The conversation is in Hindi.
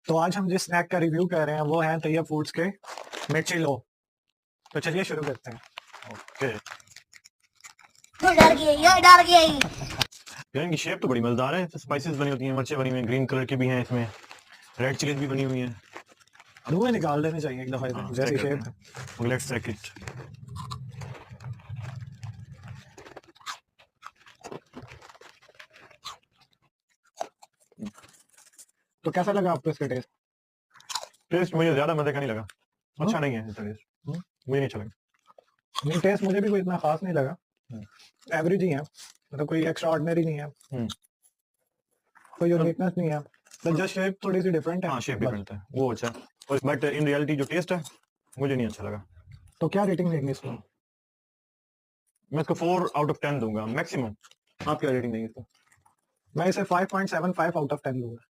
तो आज हम जिस स्नैक का रिव्यू कर रहे हैं वो है तैयब फूड्स के मिर्ची लो। तो चलिए शुरू करते हैं। ओके डर गया यार इनकी शेप तो बड़ी मजेदार है। स्पाइसेस बनी होती हैं, मिर्चें बनी हुई हैं, ग्रीन कलर की भी हैं, इसमें रेड चिलीज भी बनी हुई हैं। धुएं निकाल देने चाहिए एक दफा इसे, जैसी शेप है। Let's check it. तो कैसा लगा आपको इसका टेस्ट? टेस्ट मुझे ज्यादा मजे का नहीं लगा, अच्छा नहीं है इसका टेस्ट, मुझे नहीं अच्छा लगा। नहीं, टेस्ट मुझे भी कोई इतना खास नहीं लगा, एवरेज ही है, मतलब कोई एक्स्ट्रा ऑर्डिनरी नहीं है, कोई यूनिकनेस नहीं है, तो जस्ट शेप थोड़ी सी डिफरेंट है। हाँ शेप डिफरेंट है वो अच्छा, और बट इन रियलिटी जो टेस्ट है मुझे नहीं अच्छा लगा। तो क्या रेटिंग देंगे इसको? मैं इसको 4 आउट ऑफ 10 दूंगा मैक्सिमम। आप क्या रेटिंग देंगे इसको? मैं इसे 5.75 आउट ऑफ 10 दूंगा।